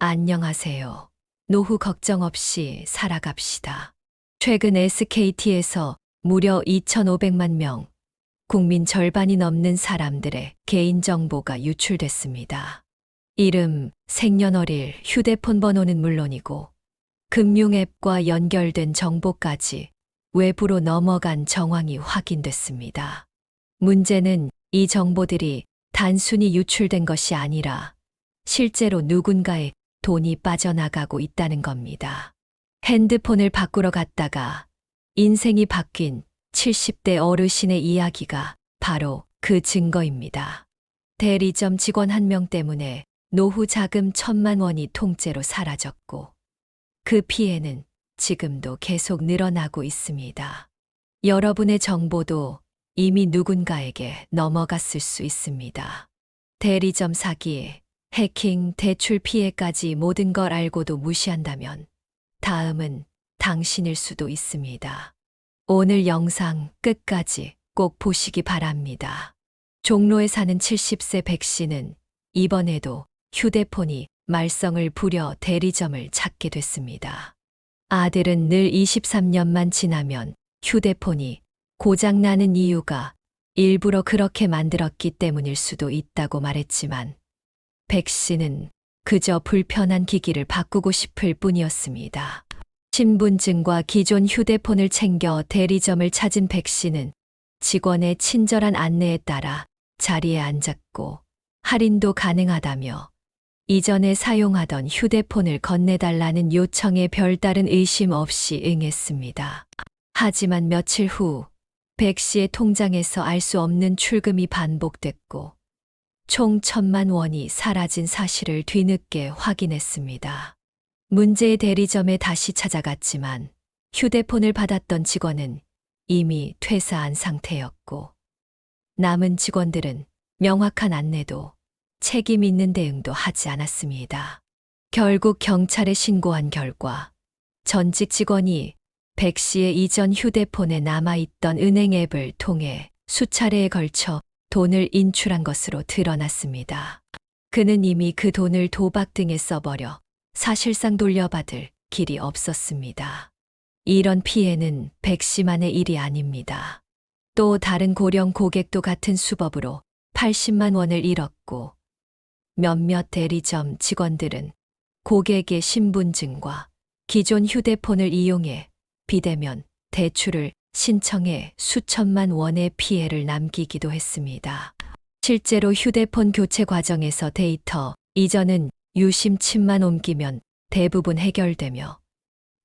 안녕하세요. 노후 걱정 없이 살아갑시다. 최근 SKT에서 무려 2,500만 명, 국민 절반이 넘는 사람들의 개인정보가 유출됐습니다. 이름, 생년월일, 휴대폰 번호는 물론이고 금융앱과 연결된 정보까지 외부로 넘어간 정황이 확인됐습니다. 문제는 이 정보들이 단순히 유출된 것이 아니라 실제로 누군가의 돈이 빠져나가고 있다는 겁니다. 핸드폰을 바꾸러 갔다가 인생이 바뀐 70대 어르신의 이야기가 바로 그 증거입니다. 대리점 직원 한 명 때문에 노후 자금 1,000만 원이 통째로 사라졌고 그 피해는 지금도 계속 늘어나고 있습니다. 여러분의 정보도 이미 누군가에게 넘어갔을 수 있습니다. 대리점 사기, 해킹, 대출 피해까지 모든 걸 알고도 무시한다면 다음은 당신일 수도 있습니다. 오늘 영상 끝까지 꼭 보시기 바랍니다. 종로에 사는 70세 백 씨는 이번에도 휴대폰이 말썽을 부려 대리점을 찾게 됐습니다. 아들은 늘 23년만 지나면 휴대폰이 고장나는 이유가 일부러 그렇게 만들었기 때문일 수도 있다고 말했지만 백 씨는 그저 불편한 기기를 바꾸고 싶을 뿐이었습니다. 신분증과 기존 휴대폰을 챙겨 대리점을 찾은 백 씨는 직원의 친절한 안내에 따라 자리에 앉았고 할인도 가능하다며 이전에 사용하던 휴대폰을 건네달라는 요청에 별다른 의심 없이 응했습니다. 하지만 며칠 후 백 씨의 통장에서 알 수 없는 출금이 반복됐고 총 1,000만 원이 사라진 사실을 뒤늦게 확인했습니다. 문제의 대리점에 다시 찾아갔지만 휴대폰을 받았던 직원은 이미 퇴사한 상태였고 남은 직원들은 명확한 안내도 책임 있는 대응도 하지 않았습니다. 결국 경찰에 신고한 결과 전직 직원이 백 씨의 이전 휴대폰에 남아있던 은행 앱을 통해 수차례에 걸쳐 돈을 인출한 것으로 드러났습니다. 그는 이미 그 돈을 도박 등에 써버려 사실상 돌려받을 길이 없었습니다. 이런 피해는 백 씨만의 일이 아닙니다. 또 다른 고령 고객도 같은 수법으로 80만 원을 잃었고 몇몇 대리점 직원들은 고객의 신분증과 기존 휴대폰을 이용해 비대면 대출을 신청해 수천만 원의 피해를 남기기도 했습니다. 실제로 휴대폰 교체 과정에서 데이터 이전은 유심 칩만 옮기면 대부분 해결되며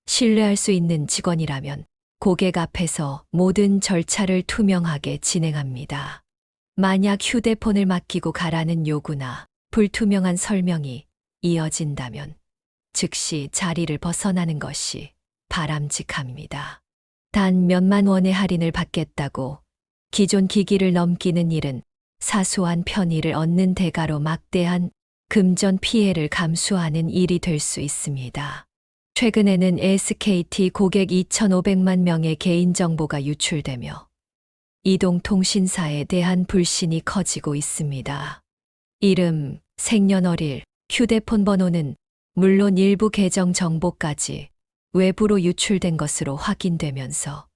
신뢰할 수 있는 직원이라면 고객 앞에서 모든 절차를 투명하게 진행합니다. 만약 휴대폰을 맡기고 가라는 요구나 불투명한 설명이 이어진다면 즉시 자리를 벗어나는 것이 바람직합니다. 단 몇만 원의 할인을 받겠다고 기존 기기를 넘기는 일은 사소한 편의를 얻는 대가로 막대한 금전 피해를 감수하는 일이 될 수 있습니다. 최근에는 SKT 고객 2,500만 명의 개인정보가 유출되며 이동통신사에 대한 불신이 커지고 있습니다. 이름, 생년월일, 휴대폰 번호는 물론 일부 계정 정보까지 외부로 유출된 것으로 확인되면서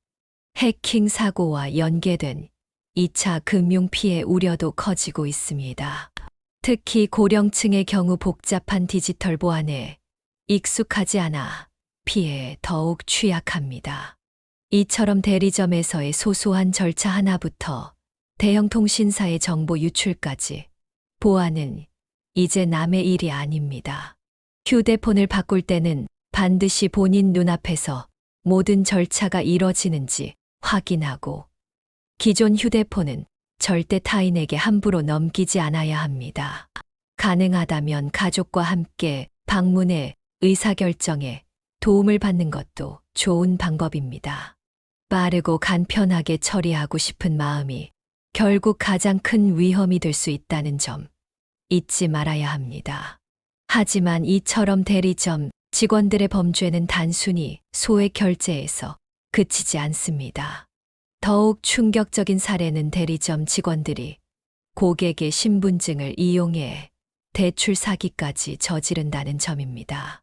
해킹 사고와 연계된 2차 금융 피해 우려도 커지고 있습니다. 특히 고령층의 경우 복잡한 디지털 보안에 익숙하지 않아 피해에 더욱 취약합니다. 이처럼 대리점에서의 소소한 절차 하나부터 대형 통신사의 정보 유출까지 보안은 이제 남의 일이 아닙니다. 휴대폰을 바꿀 때는 반드시 본인 눈앞에서 모든 절차가 이뤄지는지 확인하고 기존 휴대폰은 절대 타인에게 함부로 넘기지 않아야 합니다. 가능하다면 가족과 함께 방문해 의사결정에 도움을 받는 것도 좋은 방법입니다. 빠르고 간편하게 처리하고 싶은 마음이 결국 가장 큰 위험이 될 수 있다는 점 잊지 말아야 합니다. 하지만 이처럼 대리점 직원들의 범죄는 단순히 소액 결제에서 그치지 않습니다. 더욱 충격적인 사례는 대리점 직원들이 고객의 신분증을 이용해 대출 사기까지 저지른다는 점입니다.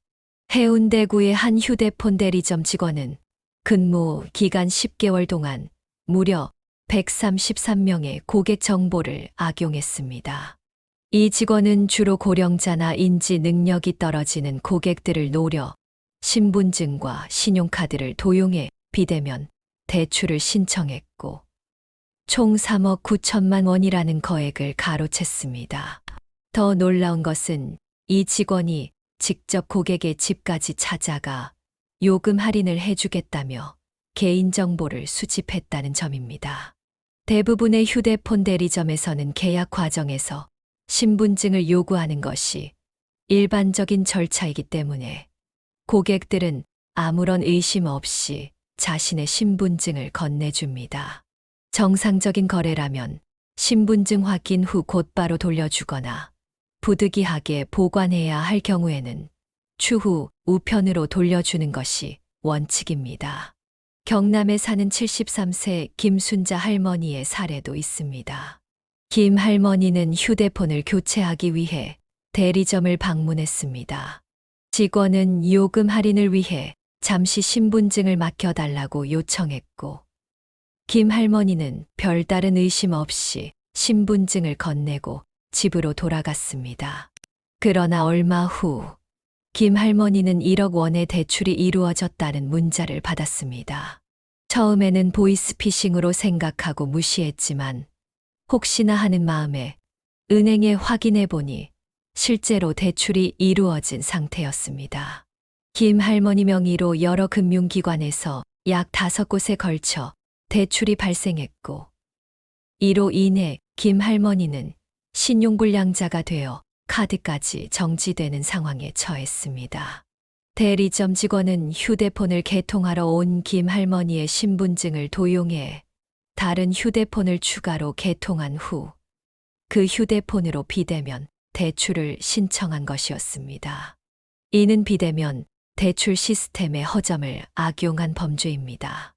해운대구의 한 휴대폰 대리점 직원은 근무 기간 10개월 동안 무려 133명의 고객 정보를 악용했습니다. 이 직원은 주로 고령자나 인지 능력이 떨어지는 고객들을 노려 신분증과 신용카드를 도용해 비대면 대출을 신청했고 총 3억 9천만 원이라는 거액을 가로챘습니다. 더 놀라운 것은 이 직원이 직접 고객의 집까지 찾아가 요금 할인을 해주겠다며 개인정보를 수집했다는 점입니다. 대부분의 휴대폰 대리점에서는 계약 과정에서 신분증을 요구하는 것이 일반적인 절차이기 때문에 고객들은 아무런 의심 없이 자신의 신분증을 건네줍니다. 정상적인 거래라면 신분증 확인 후 곧바로 돌려주거나 부득이하게 보관해야 할 경우에는 추후 우편으로 돌려주는 것이 원칙입니다. 경남에 사는 73세 김순자 할머니의 사례도 있습니다. 김 할머니는 휴대폰을 교체하기 위해 대리점을 방문했습니다. 직원은 요금 할인을 위해 잠시 신분증을 맡겨달라고 요청했고, 김 할머니는 별다른 의심 없이 신분증을 건네고 집으로 돌아갔습니다. 그러나 얼마 후, 김 할머니는 1억 원의 대출이 이루어졌다는 문자를 받았습니다. 처음에는 보이스피싱으로 생각하고 무시했지만 혹시나 하는 마음에 은행에 확인해 보니 실제로 대출이 이루어진 상태였습니다. 김 할머니 명의로 여러 금융기관에서 약 5곳에 걸쳐 대출이 발생했고, 이로 인해 김 할머니는 신용불량자가 되어 카드까지 정지되는 상황에 처했습니다. 대리점 직원은 휴대폰을 개통하러 온 김 할머니의 신분증을 도용해 다른 휴대폰을 추가로 개통한 후 그 휴대폰으로 비대면 대출을 신청한 것이었습니다. 이는 비대면 대출 시스템의 허점을 악용한 범죄입니다.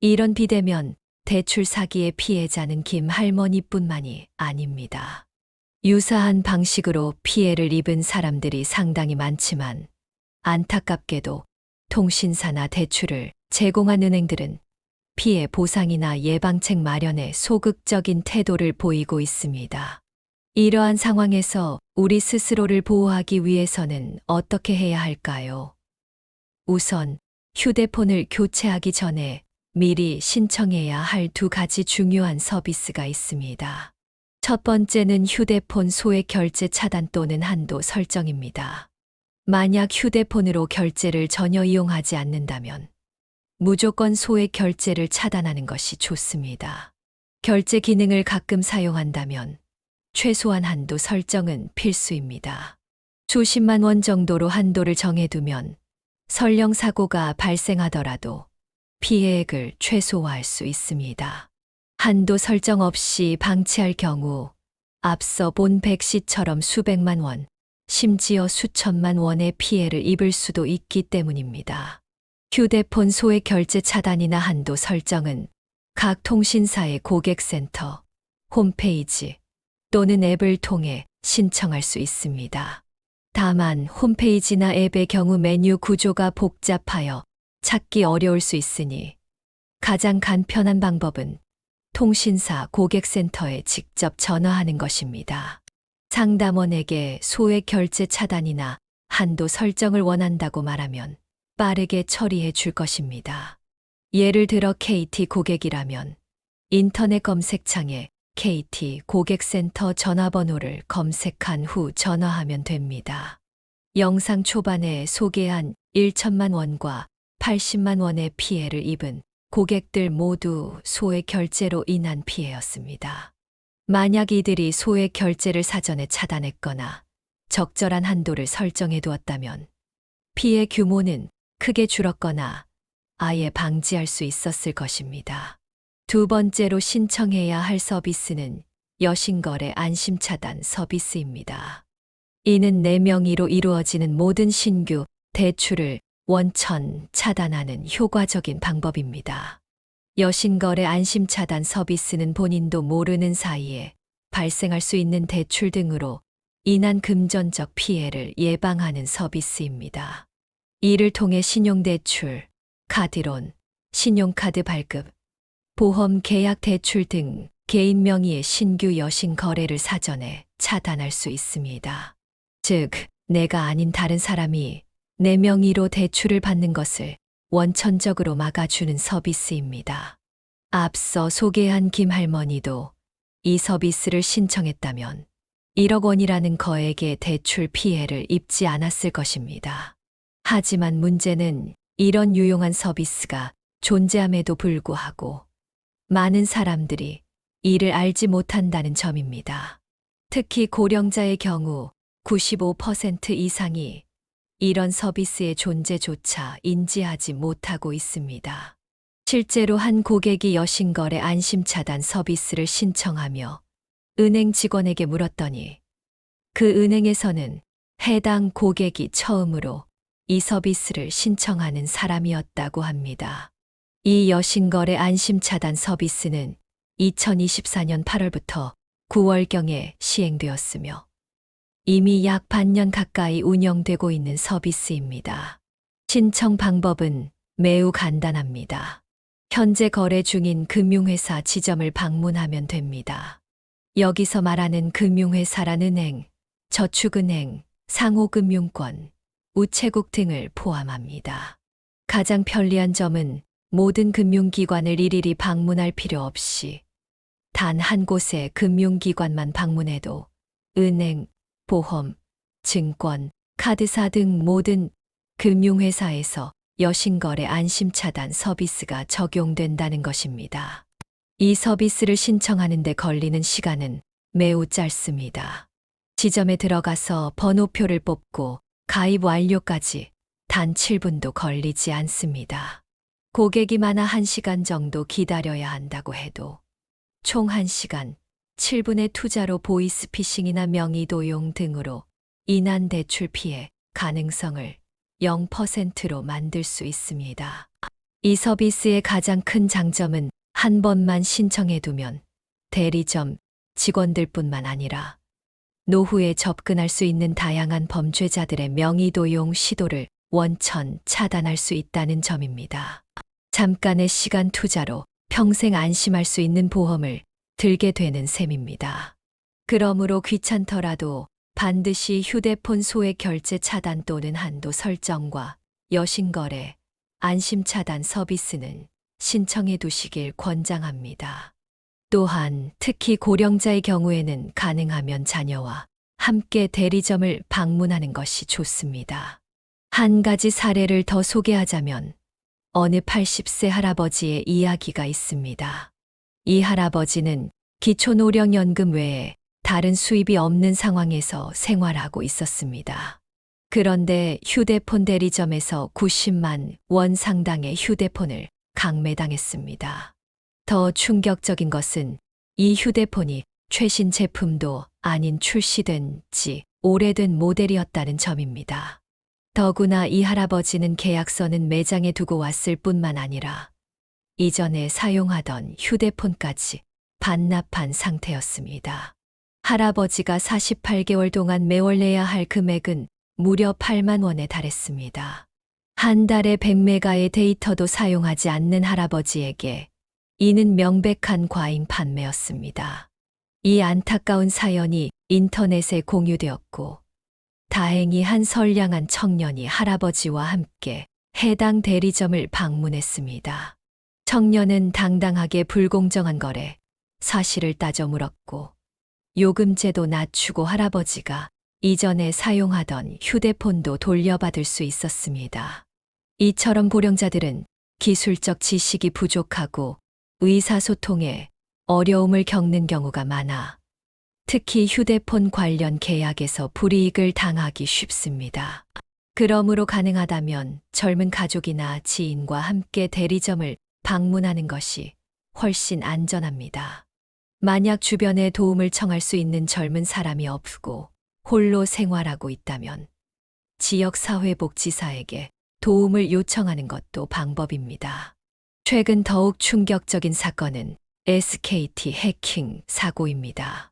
이런 비대면 대출 사기의 피해자는 김 할머니뿐만이 아닙니다. 유사한 방식으로 피해를 입은 사람들이 상당히 많지만 안타깝게도 통신사나 대출을 제공한 은행들은 피해 보상이나 예방책 마련에 소극적인 태도를 보이고 있습니다. 이러한 상황에서 우리 스스로를 보호하기 위해서는 어떻게 해야 할까요? 우선 휴대폰을 교체하기 전에 미리 신청해야 할 2가지 중요한 서비스가 있습니다. 첫 번째는 휴대폰 소액 결제 차단 또는 한도 설정입니다. 만약 휴대폰으로 결제를 전혀 이용하지 않는다면 무조건 소액 결제를 차단하는 것이 좋습니다. 결제 기능을 가끔 사용한다면 최소한 한도 설정은 필수입니다. 수십만 원 정도로 한도를 정해두면 설령 사고가 발생하더라도 피해액을 최소화할 수 있습니다. 한도 설정 없이 방치할 경우 앞서 본 백 씨처럼 수백만 원, 심지어 수천만 원의 피해를 입을 수도 있기 때문입니다. 휴대폰 소액 결제 차단이나 한도 설정은 각 통신사의 고객센터, 홈페이지 또는 앱을 통해 신청할 수 있습니다. 다만 홈페이지나 앱의 경우 메뉴 구조가 복잡하여 찾기 어려울 수 있으니 가장 간편한 방법은 통신사 고객센터에 직접 전화하는 것입니다. 상담원에게 소액 결제 차단이나 한도 설정을 원한다고 말하면 빠르게 처리해 줄 것입니다. 예를 들어 KT 고객이라면 인터넷 검색창에 KT 고객센터 전화번호를 검색한 후 전화하면 됩니다. 영상 초반에 소개한 1천만 원과 80만 원의 피해를 입은 고객들 모두 소액 결제로 인한 피해였습니다. 만약 이들이 소액 결제를 사전에 차단했거나 적절한 한도를 설정해 두었다면 피해 규모는 크게 줄었거나 아예 방지할 수 있었을 것입니다. 두 번째로 신청해야 할 서비스는 여신거래 안심차단 서비스입니다. 이는 내 명의로 이루어지는 모든 신규 대출을 원천 차단하는 효과적인 방법입니다. 여신거래 안심차단 서비스는 본인도 모르는 사이에 발생할 수 있는 대출 등으로 인한 금전적 피해를 예방하는 서비스입니다. 이를 통해 신용대출, 카드론, 신용카드 발급, 보험 계약 대출 등 개인 명의의 신규 여신 거래를 사전에 차단할 수 있습니다. 즉, 내가 아닌 다른 사람이 내 명의로 대출을 받는 것을 원천적으로 막아주는 서비스입니다. 앞서 소개한 김 할머니도 이 서비스를 신청했다면 1억 원이라는 거액의 대출 피해를 입지 않았을 것입니다. 하지만 문제는 이런 유용한 서비스가 존재함에도 불구하고 많은 사람들이 이를 알지 못한다는 점입니다. 특히 고령자의 경우 95% 이상이 이런 서비스의 존재조차 인지하지 못하고 있습니다. 실제로 한 고객이 여신거래 안심차단 서비스를 신청하며 은행 직원에게 물었더니 그 은행에서는 해당 고객이 처음으로 이 서비스를 신청하는 사람이었다고 합니다. 이 여신거래 안심차단 서비스는 2024년 8월부터 9월경에 시행되었으며 이미 약 반년 가까이 운영되고 있는 서비스입니다. 신청 방법은 매우 간단합니다. 현재 거래 중인 금융회사 지점을 방문하면 됩니다. 여기서 말하는 금융회사란 은행, 저축은행, 상호금융권, 우체국 등을 포함합니다. 가장 편리한 점은 모든 금융기관을 일일이 방문할 필요 없이 단 한 곳의 금융기관만 방문해도 은행, 보험, 증권, 카드사 등 모든 금융회사에서 여신거래 안심차단 서비스가 적용된다는 것입니다. 이 서비스를 신청하는 데 걸리는 시간은 매우 짧습니다. 지점에 들어가서 번호표를 뽑고 가입 완료까지 단 7분도 걸리지 않습니다. 고객이 많아 1시간 정도 기다려야 한다고 해도 총 1시간 7분의 투자로 보이스피싱이나 명의도용 등으로 인한 대출 피해 가능성을 0%로 만들 수 있습니다. 이 서비스의 가장 큰 장점은 한 번만 신청해두면 대리점 직원들뿐만 아니라 노후에 접근할 수 있는 다양한 범죄자들의 명의도용 시도를 원천 차단할 수 있다는 점입니다. 잠깐의 시간 투자로 평생 안심할 수 있는 보험을 들게 되는 셈입니다. 그러므로 귀찮더라도 반드시 휴대폰 소액 결제 차단 또는 한도 설정과 여신거래, 안심차단 서비스는 신청해 두시길 권장합니다. 또한 특히 고령자의 경우에는 가능하면 자녀와 함께 대리점을 방문하는 것이 좋습니다. 한 가지 사례를 더 소개하자면 어느 80세 할아버지의 이야기가 있습니다. 이 할아버지는 기초노령연금 외에 다른 수입이 없는 상황에서 생활하고 있었습니다. 그런데 휴대폰 대리점에서 90만 원 상당의 휴대폰을 강매당했습니다. 더 충격적인 것은 이 휴대폰이 최신 제품도 아닌 출시된 지 오래된 모델이었다는 점입니다. 더구나 이 할아버지는 계약서는 매장에 두고 왔을 뿐만 아니라 이전에 사용하던 휴대폰까지 반납한 상태였습니다. 할아버지가 48개월 동안 매월 내야 할 금액은 무려 8만 원에 달했습니다. 한 달에 100메가의 데이터도 사용하지 않는 할아버지에게 이는 명백한 과잉 판매였습니다. 이 안타까운 사연이 인터넷에 공유되었고 다행히 한 선량한 청년이 할아버지와 함께 해당 대리점을 방문했습니다. 청년은 당당하게 불공정한 거래 사실을 따져 물었고 요금제도 낮추고 할아버지가 이전에 사용하던 휴대폰도 돌려받을 수 있었습니다. 이처럼 고령자들은 기술적 지식이 부족하고 의사소통에 어려움을 겪는 경우가 많아 특히 휴대폰 관련 계약에서 불이익을 당하기 쉽습니다. 그러므로 가능하다면 젊은 가족이나 지인과 함께 대리점을 방문하는 것이 훨씬 안전합니다. 만약 주변에 도움을 청할 수 있는 젊은 사람이 없고 홀로 생활하고 있다면 지역사회복지사에게 도움을 요청하는 것도 방법입니다. 최근 더욱 충격적인 사건은 SKT 해킹 사고입니다.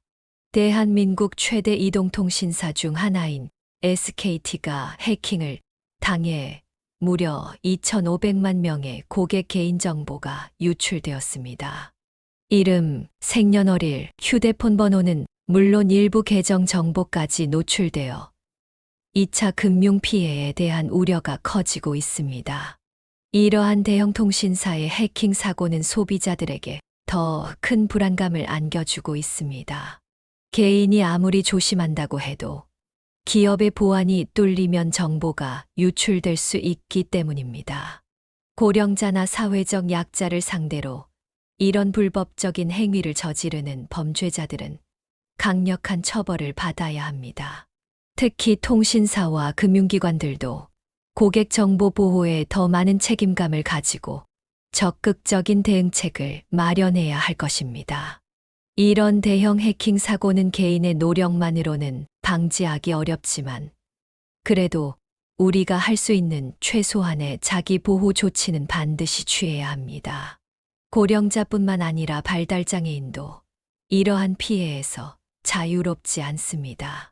대한민국 최대 이동통신사 중 하나인 SKT가 해킹을 당해 무려 2,500만 명의 고객 개인정보가 유출되었습니다. 이름, 생년월일, 휴대폰 번호는 물론 일부 계정 정보까지 노출되어 2차 금융 피해에 대한 우려가 커지고 있습니다. 이러한 대형 통신사의 해킹 사고는 소비자들에게 더 큰 불안감을 안겨주고 있습니다. 개인이 아무리 조심한다고 해도 기업의 보안이 뚫리면 정보가 유출될 수 있기 때문입니다. 고령자나 사회적 약자를 상대로 이런 불법적인 행위를 저지르는 범죄자들은 강력한 처벌을 받아야 합니다. 특히 통신사와 금융기관들도 고객 정보 보호에 더 많은 책임감을 가지고 적극적인 대응책을 마련해야 할 것입니다. 이런 대형 해킹 사고는 개인의 노력만으로는 방지하기 어렵지만 그래도 우리가 할 수 있는 최소한의 자기 보호 조치는 반드시 취해야 합니다. 고령자뿐만 아니라 발달장애인도 이러한 피해에서 자유롭지 않습니다.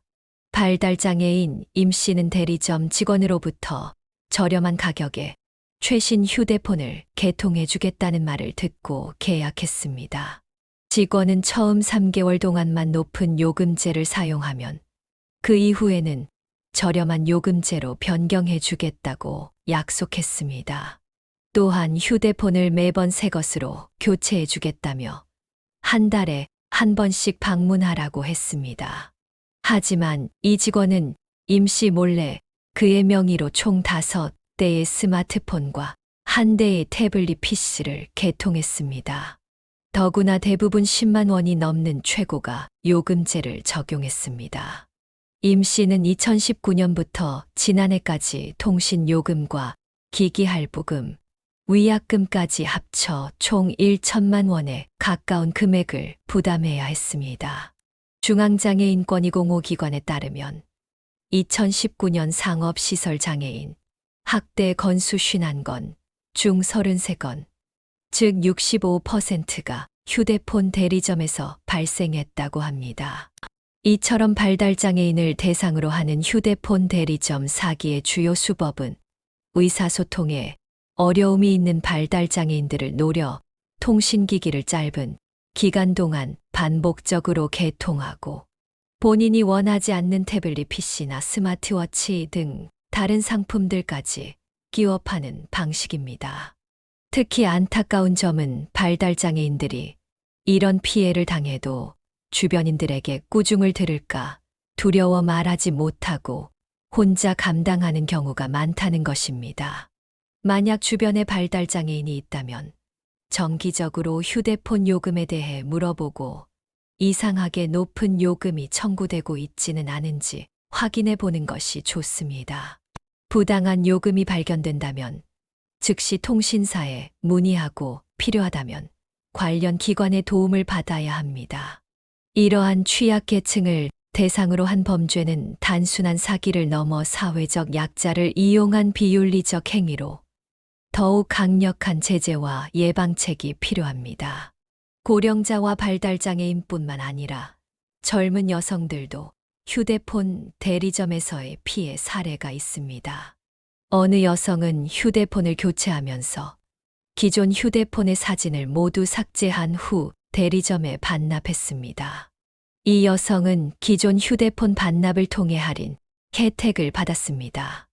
발달장애인 임 씨는 대리점 직원으로부터 저렴한 가격에 최신 휴대폰을 개통해 주겠다는 말을 듣고 계약했습니다. 직원은 처음 3개월 동안만 높은 요금제를 사용하면 그 이후에는 저렴한 요금제로 변경해 주겠다고 약속했습니다. 또한 휴대폰을 매번 새 것으로 교체해 주겠다며 한 달에 한 번씩 방문하라고 했습니다. 하지만 이 직원은 임 씨 몰래 그의 명의로 총 5대의 스마트폰과 1대의 태블릿 PC를 개통했습니다. 더구나 대부분 10만 원이 넘는 최고가 요금제를 적용했습니다. 임 씨는 2019년부터 지난해까지 통신요금과 기기할부금, 위약금까지 합쳐 총 1천만 원에 가까운 금액을 부담해야 했습니다. 중앙장애인권익공호기관에 따르면 2019년 상업시설장애인 학대 건수 51건, 중 33건, 즉 65%가 휴대폰 대리점에서 발생했다고 합니다. 이처럼 발달장애인을 대상으로 하는 휴대폰 대리점 사기의 주요 수법은 의사소통에 어려움이 있는 발달장애인들을 노려 통신기기를 짧은 기간 동안 반복적으로 개통하고 본인이 원하지 않는 태블릿 PC나 스마트워치 등 다른 상품들까지 끼워 파는 방식입니다. 특히 안타까운 점은 발달장애인들이 이런 피해를 당해도 주변인들에게 꾸중을 들을까 두려워 말하지 못하고 혼자 감당하는 경우가 많다는 것입니다. 만약 주변에 발달장애인이 있다면 정기적으로 휴대폰 요금에 대해 물어보고 이상하게 높은 요금이 청구되고 있지는 않은지 확인해 보는 것이 좋습니다. 부당한 요금이 발견된다면 즉시 통신사에 문의하고 필요하다면 관련 기관의 도움을 받아야 합니다. 이러한 취약계층을 대상으로 한 범죄는 단순한 사기를 넘어 사회적 약자를 이용한 비윤리적 행위로 더욱 강력한 제재와 예방책이 필요합니다. 고령자와 발달장애인뿐만 아니라 젊은 여성들도 휴대폰 대리점에서의 피해 사례가 있습니다. 어느 여성은 휴대폰을 교체하면서 기존 휴대폰의 사진을 모두 삭제한 후 대리점에 반납했습니다. 이 여성은 기존 휴대폰 반납을 통해 할인, 혜택을 받았습니다.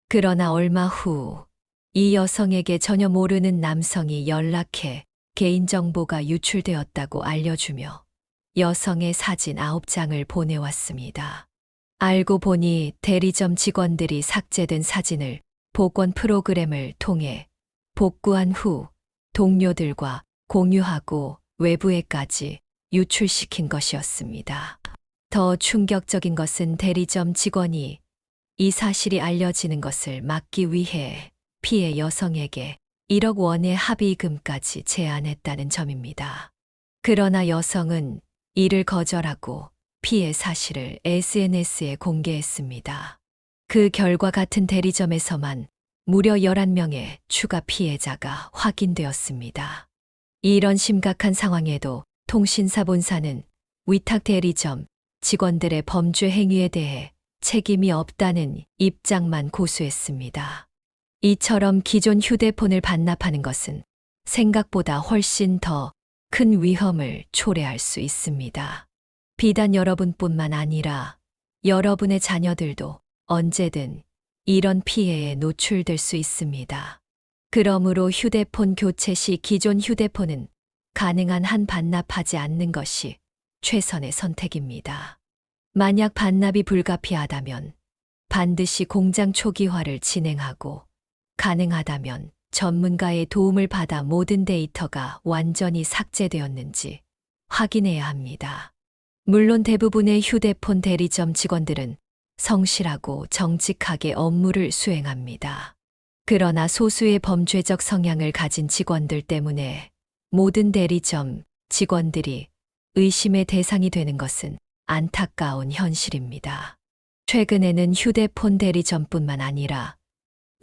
그러나 얼마 후 이 여성에게 전혀 모르는 남성이 연락해 개인정보가 유출되었다고 알려주며 여성의 사진 9장을 보내왔습니다. 알고 보니 대리점 직원들이 삭제된 사진을 복원 프로그램을 통해 복구한 후 동료들과 공유하고 외부에까지 유출시킨 것이었습니다. 더 충격적인 것은 대리점 직원이 이 사실이 알려지는 것을 막기 위해 피해 여성에게 1억 원의 합의금까지 제안했다는 점입니다. 그러나 여성은 이를 거절하고 피해 사실을 SNS에 공개했습니다. 그 결과 같은 대리점에서만 무려 11명의 추가 피해자가 확인되었습니다. 이런 심각한 상황에도 통신사 본사는 위탁 대리점 직원들의 범죄 행위에 대해 책임이 없다는 입장만 고수했습니다. 이처럼 기존 휴대폰을 반납하는 것은 생각보다 훨씬 더 큰 위험을 초래할 수 있습니다. 비단 여러분뿐만 아니라 여러분의 자녀들도 언제든 이런 피해에 노출될 수 있습니다. 그러므로 휴대폰 교체 시 기존 휴대폰은 가능한 한 반납하지 않는 것이 최선의 선택입니다. 만약 반납이 불가피하다면 반드시 공장 초기화를 진행하고 가능하다면 전문가의 도움을 받아 모든 데이터가 완전히 삭제되었는지 확인해야 합니다. 물론 대부분의 휴대폰 대리점 직원들은 성실하고 정직하게 업무를 수행합니다. 그러나 소수의 범죄적 성향을 가진 직원들 때문에 모든 대리점 직원들이 의심의 대상이 되는 것은 안타까운 현실입니다. 최근에는 휴대폰 대리점뿐만 아니라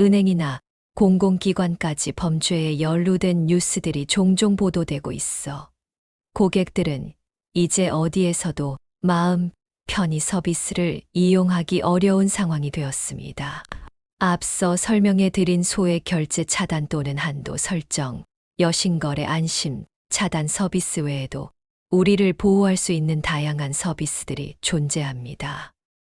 은행이나 공공기관까지 범죄에 연루된 뉴스들이 종종 보도되고 있어 고객들은 이제 어디에서도 마음 편히 서비스를 이용하기 어려운 상황이 되었습니다. 앞서 설명해 드린 소액 결제 차단 또는 한도 설정, 여신거래 안심 차단 서비스 외에도 우리를 보호할 수 있는 다양한 서비스들이 존재합니다.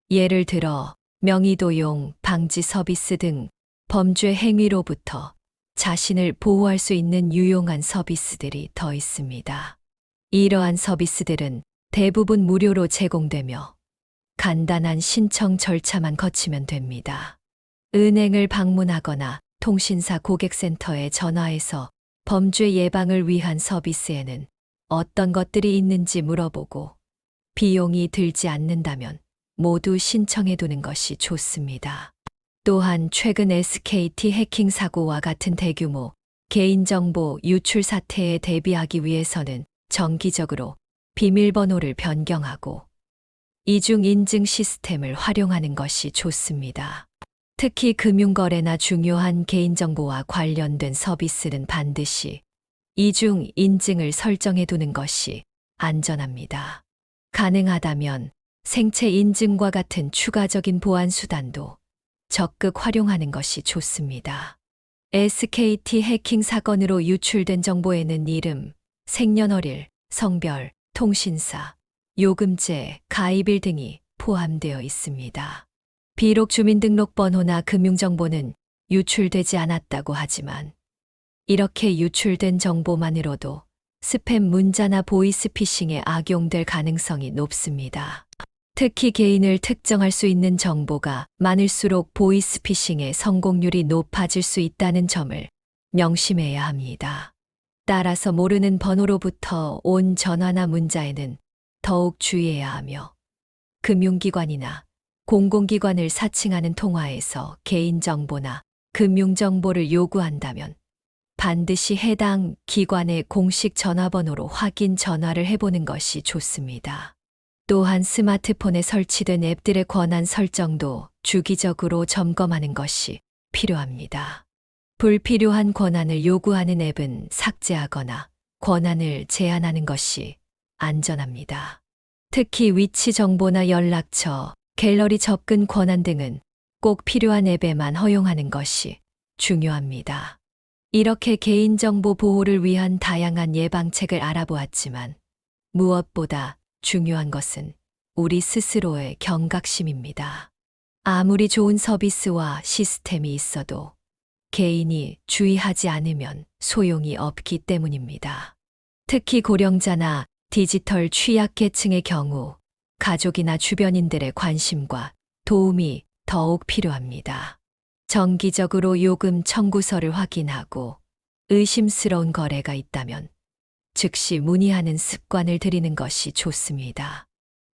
예를 들어 명의도용 방지 서비스 등 범죄 행위로부터 자신을 보호할 수 있는 유용한 서비스들이 더 있습니다. 이러한 서비스들은 대부분 무료로 제공되며 간단한 신청 절차만 거치면 됩니다. 은행을 방문하거나 통신사 고객센터에 전화해서 범죄 예방을 위한 서비스에는 어떤 것들이 있는지 물어보고 비용이 들지 않는다면 모두 신청해 두는 것이 좋습니다. 또한 최근 SKT 해킹 사고와 같은 대규모 개인정보 유출 사태에 대비하기 위해서는 정기적으로 비밀번호를 변경하고 이중 인증 시스템을 활용하는 것이 좋습니다. 특히 금융거래나 중요한 개인정보와 관련된 서비스는 반드시 이중 인증을 설정해 두는 것이 안전합니다. 가능하다면 생체 인증과 같은 추가적인 보안 수단도 적극 활용하는 것이 좋습니다. SKT 해킹 사건으로 유출된 정보에는 이름, 생년월일, 성별, 통신사, 요금제, 가입일 등이 포함되어 있습니다. 비록 주민등록번호나 금융정보는 유출되지 않았다고 하지만 이렇게 유출된 정보만으로도 스팸 문자나 보이스피싱에 악용될 가능성이 높습니다. 특히 개인을 특정할 수 있는 정보가 많을수록 보이스피싱의 성공률이 높아질 수 있다는 점을 명심해야 합니다. 따라서 모르는 번호로부터 온 전화나 문자에는 더욱 주의해야 하며 금융기관이나 공공기관을 사칭하는 통화에서 개인정보나 금융정보를 요구한다면 반드시 해당 기관의 공식 전화번호로 확인 전화를 해보는 것이 좋습니다. 또한 스마트폰에 설치된 앱들의 권한 설정도 주기적으로 점검하는 것이 필요합니다. 불필요한 권한을 요구하는 앱은 삭제하거나 권한을 제한하는 것이 안전합니다. 특히 위치 정보나 연락처, 갤러리 접근 권한 등은 꼭 필요한 앱에만 허용하는 것이 중요합니다. 이렇게 개인정보 보호를 위한 다양한 예방책을 알아보았지만 무엇보다 중요한 것은 우리 스스로의 경각심입니다. 아무리 좋은 서비스와 시스템이 있어도 개인이 주의하지 않으면 소용이 없기 때문입니다. 특히 고령자나 디지털 취약계층의 경우 가족이나 주변인들의 관심과 도움이 더욱 필요합니다. 정기적으로 요금 청구서를 확인하고 의심스러운 거래가 있다면 즉시 문의하는 습관을 들이는 것이 좋습니다.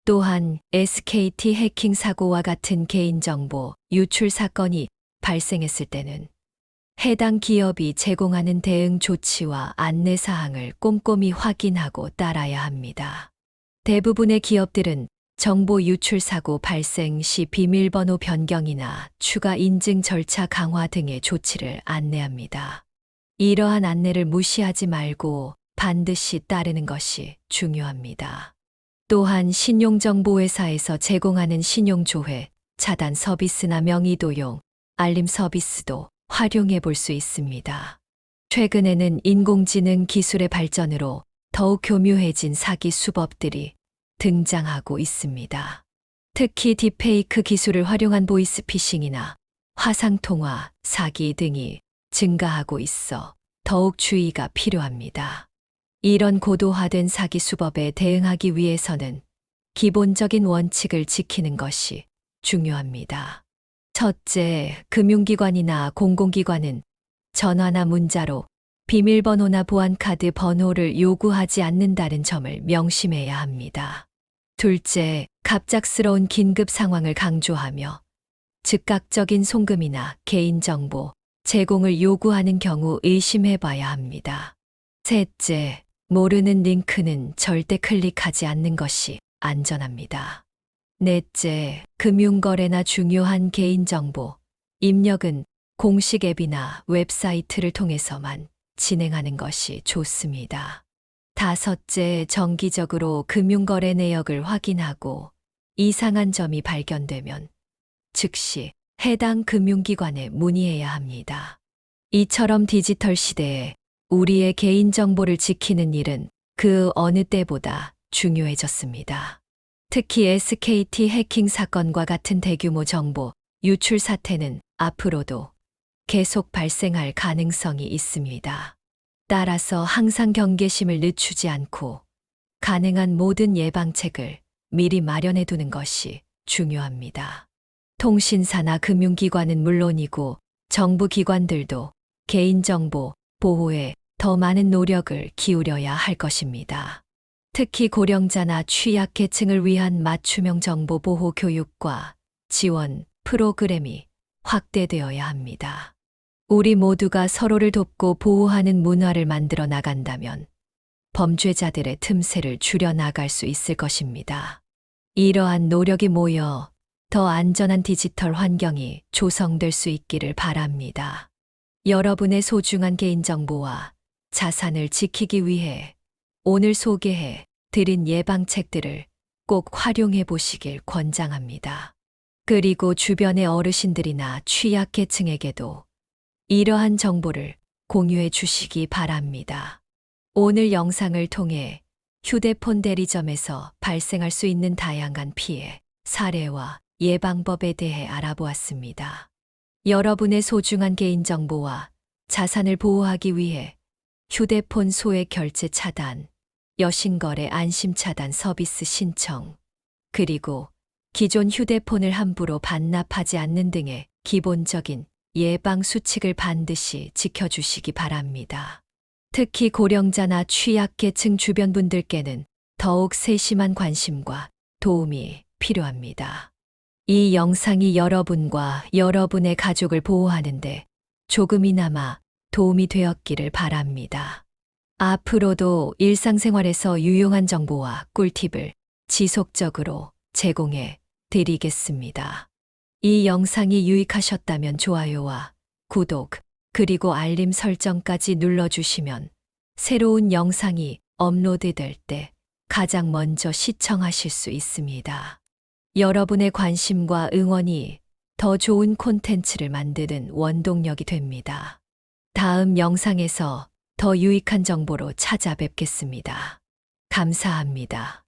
또한 SKT 해킹 사고와 같은 개인정보 유출 사건이 발생했을 때는 해당 기업이 제공하는 대응 조치와 안내 사항을 꼼꼼히 확인하고 따라야 합니다. 대부분의 기업들은 정보 유출 사고 발생 시 비밀번호 변경이나 추가 인증 절차 강화 등의 조치를 안내합니다. 이러한 안내를 무시하지 말고 반드시 따르는 것이 중요합니다. 또한 신용정보회사에서 제공하는 신용조회, 차단 서비스나 명의도용, 알림 서비스도 활용해 볼 수 있습니다. 최근에는 인공지능 기술의 발전으로 더욱 교묘해진 사기 수법들이 등장하고 있습니다. 특히 딥페이크 기술을 활용한 보이스피싱이나 화상통화, 사기 등이 증가하고 있어 더욱 주의가 필요합니다. 이런 고도화된 사기 수법에 대응하기 위해서는 기본적인 원칙을 지키는 것이 중요합니다. 첫째, 금융기관이나 공공기관은 전화나 문자로 비밀번호나 보안카드 번호를 요구하지 않는다는 점을 명심해야 합니다. 둘째, 갑작스러운 긴급 상황을 강조하며 즉각적인 송금이나 개인정보 제공을 요구하는 경우 의심해 봐야 합니다. 셋째, 모르는 링크는 절대 클릭하지 않는 것이 안전합니다. 넷째, 금융거래나 중요한 개인정보, 입력은 공식 앱이나 웹사이트를 통해서만 진행하는 것이 좋습니다. 다섯째, 정기적으로 금융거래 내역을 확인하고 이상한 점이 발견되면 즉시 해당 금융기관에 문의해야 합니다. 이처럼 디지털 시대에 우리의 개인정보를 지키는 일은 그 어느 때보다 중요해졌습니다. 특히 SKT 해킹 사건과 같은 대규모 정보 유출 사태는 앞으로도 계속 발생할 가능성이 있습니다. 따라서 항상 경계심을 늦추지 않고 가능한 모든 예방책을 미리 마련해 두는 것이 중요합니다. 통신사나 금융기관은 물론이고 정부 기관들도 개인정보 보호에 더 많은 노력을 기울여야 할 것입니다. 특히 고령자나 취약계층을 위한 맞춤형 정보 보호 교육과 지원 프로그램이 확대되어야 합니다. 우리 모두가 서로를 돕고 보호하는 문화를 만들어 나간다면 범죄자들의 틈새를 줄여 나갈 수 있을 것입니다. 이러한 노력이 모여 더 안전한 디지털 환경이 조성될 수 있기를 바랍니다. 여러분의 소중한 개인정보와 자산을 지키기 위해 오늘 소개해 드린 예방책들을 꼭 활용해 보시길 권장합니다. 그리고 주변의 어르신들이나 취약계층에게도 이러한 정보를 공유해 주시기 바랍니다. 오늘 영상을 통해 휴대폰 대리점에서 발생할 수 있는 다양한 피해, 사례와 예방법에 대해 알아보았습니다. 여러분의 소중한 개인정보와 자산을 보호하기 위해 휴대폰 소액 결제 차단, 여신거래 안심 차단 서비스 신청, 그리고 기존 휴대폰을 함부로 반납하지 않는 등의 기본적인 예방 수칙을 반드시 지켜주시기 바랍니다. 특히 고령자나 취약계층 주변 분들께는 더욱 세심한 관심과 도움이 필요합니다. 이 영상이 여러분과 여러분의 가족을 보호하는데 조금이나마 도움이 되었기를 바랍니다. 앞으로도 일상생활에서 유용한 정보와 꿀팁을 지속적으로 제공해 드리겠습니다. 이 영상이 유익하셨다면 좋아요와 구독, 그리고 알림 설정까지 눌러주시면 새로운 영상이 업로드될 때 가장 먼저 시청하실 수 있습니다. 여러분의 관심과 응원이 더 좋은 콘텐츠를 만드는 원동력이 됩니다. 다음 영상에서 더 유익한 정보로 찾아뵙겠습니다. 감사합니다.